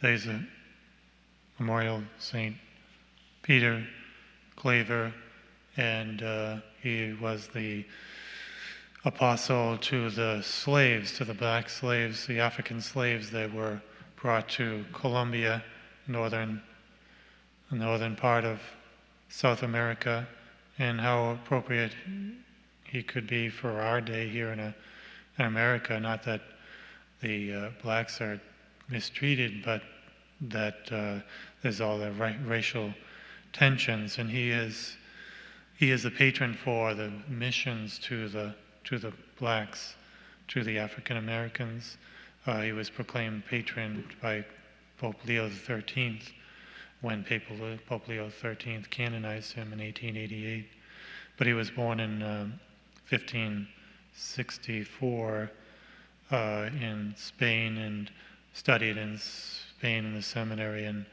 Today's a memorial St Peter Claver, and he was the apostle to the slaves, to the black slaves, the African slaves that were brought to Colombia, northern part of South America, and how appropriate he could be for our day here in America. Not that the blacks are mistreated, but that there's all the racial tensions, and he is the patron for the missions to the blacks, to the African Americans. He was proclaimed patron by Pope Leo XIII when Pope Leo XIII canonized him in 1888. But he was born in 1564 in Spain and studied in Spain in the seminary, and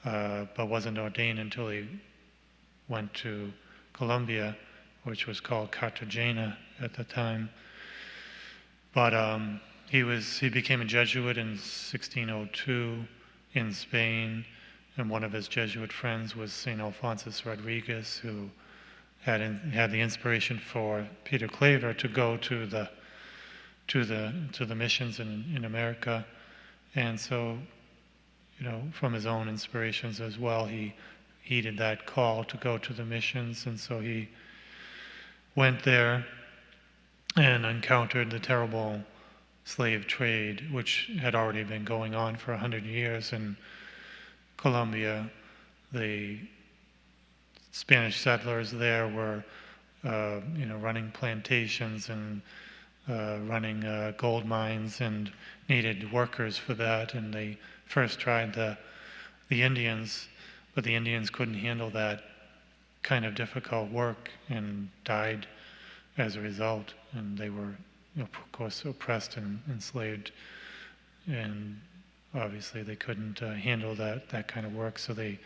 but wasn't ordained until he went to Colombia, which was called Cartagena at the time. But he became a Jesuit in 1602 in Spain, and one of his Jesuit friends was St. Alphonsus Rodriguez, who had the inspiration for Peter Claver to go to the missions in America. And so, from his own inspirations as well, he heeded that call to go to the missions, and so he went there and encountered the terrible slave trade, which had already been going on for 100 years in Colombia. The Spanish settlers there were, running plantations and running gold mines and needed workers for that. And they first tried the Indians, but the Indians couldn't handle that kind of difficult work and died as a result. And they were, of course, oppressed and enslaved, and obviously they couldn't handle that kind of work. So they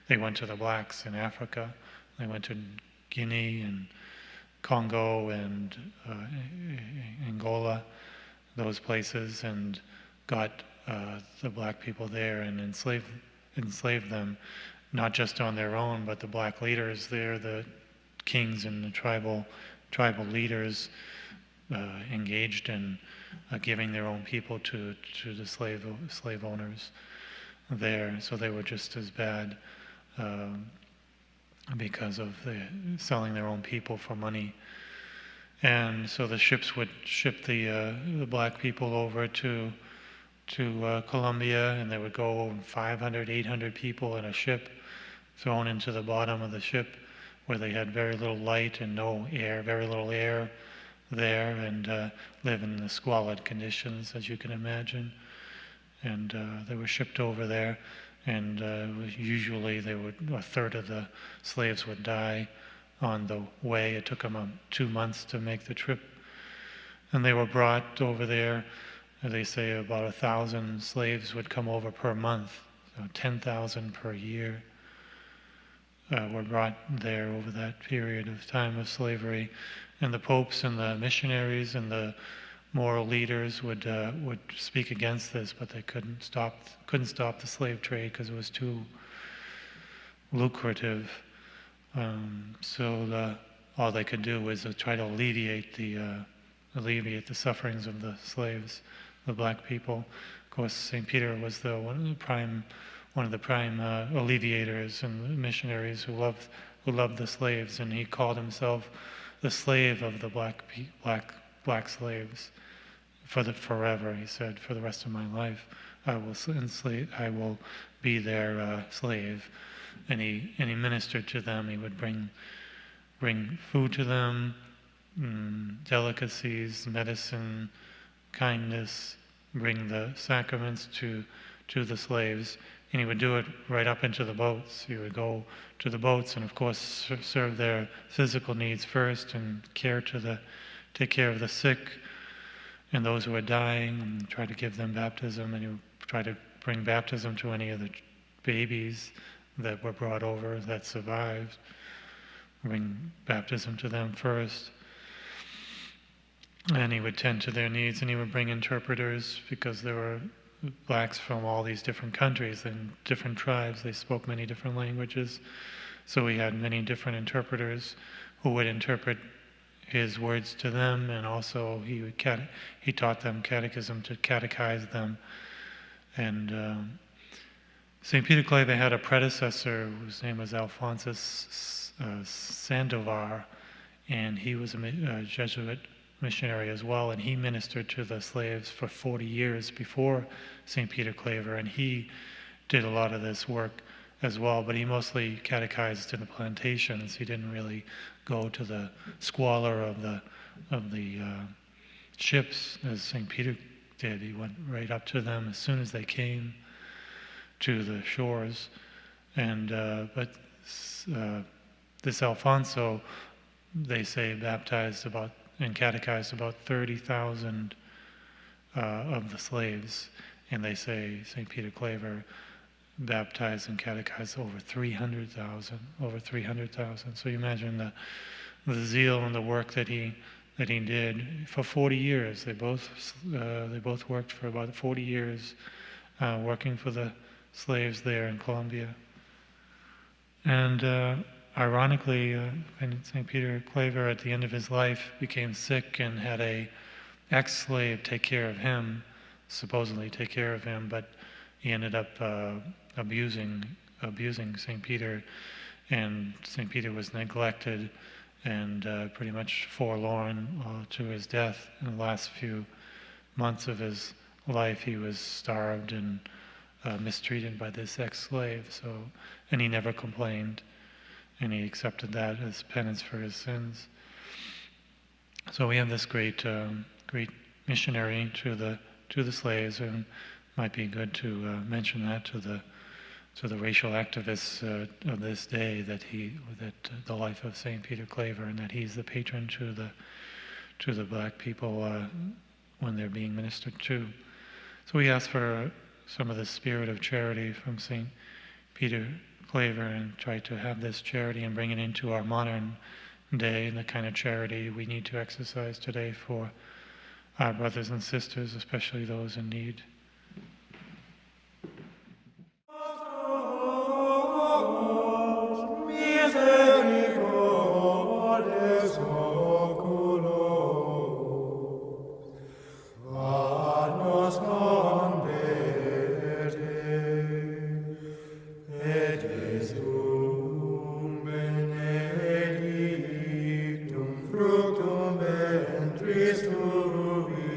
went to the blacks in Africa. They went to Guinea and Congo and Angola, those places, and got the black people there and enslaved them, not just on their own, but the black leaders there, the kings and the tribal leaders, engaged in giving their own people to the slave owners there. So they were just as bad because of selling their own people for money. And so the ships would ship the black people over to Colombia, and they would go 500, 800 people in a ship thrown into the bottom of the ship, where they had very little light and no air, very little air there, and live in the squalid conditions, as you can imagine. And they were shipped over there, and usually a third of the slaves would die on the way. It took them 2 months to make the trip. And they were brought over there. They say about 1,000 slaves would come over per month, so 10,000 per year were brought there over that period of time of slavery. And the popes and the missionaries and the moral leaders would speak against this, but they couldn't stop the slave trade because it was too lucrative. So all they could do was try to alleviate the sufferings of the slaves, the black people. Of course, St. Peter was one of the prime alleviators and missionaries who loved the slaves, and he called himself the slave of the black slaves forever. He said, for the rest of my life, I will be their slave. And he ministered to them. He would bring food to them, delicacies, medicine, kindness, bring the sacraments to the slaves. And he would do it right up into the boats. He would go to the boats and, of course, serve their physical needs first and take care of the sick and those who were dying, and try to give them baptism. And he would try to bring baptism to any of the babies that were brought over that survived. Bring baptism to them first. And he would tend to their needs, and he would bring interpreters, because there were blacks from all these different countries and different tribes. They spoke many different languages. So he had many different interpreters who would interpret his words to them, and also he taught them catechism to catechize them. And St. Peter Claver had a predecessor whose name was Alphonsus Sandoval, and he was a Jesuit missionary as well, and he ministered to the slaves for 40 years before St. Peter Claver, and he did a lot of this work as well, but he mostly catechized in the plantations. He didn't really go to the squalor of the ships as St. Peter did. He went right up to them as soon as they came to the shores. And but this Alfonso, they say, baptized about and catechized about 30,000 of the slaves, and they say St. Peter Claver baptized and catechized over 300,000. So you imagine the zeal and the work that he did for 40 years. They both worked for about 40 years, working for the slaves there in Colombia. And ironically, St. Peter Claver, at the end of his life, became sick and had a ex-slave take care of him, supposedly take care of him, but he ended up abusing St. Peter, and St. Peter was neglected and pretty much forlorn to his death. In the last few months of his life, he was starved and mistreated by this ex-slave. And he never complained, and he accepted that as penance for his sins. So we have this great missionary to the slaves, and it might be good to mention that to the racial activists of this day, that the life of St. Peter Claver, and that he's the patron to the black people when they're being ministered to. So we ask for some of the spirit of charity from St. Peter Claver, and try to have this charity and bring it into our modern day, and the kind of charity we need to exercise today for our brothers and sisters, especially those in need. Fructum ventris tui,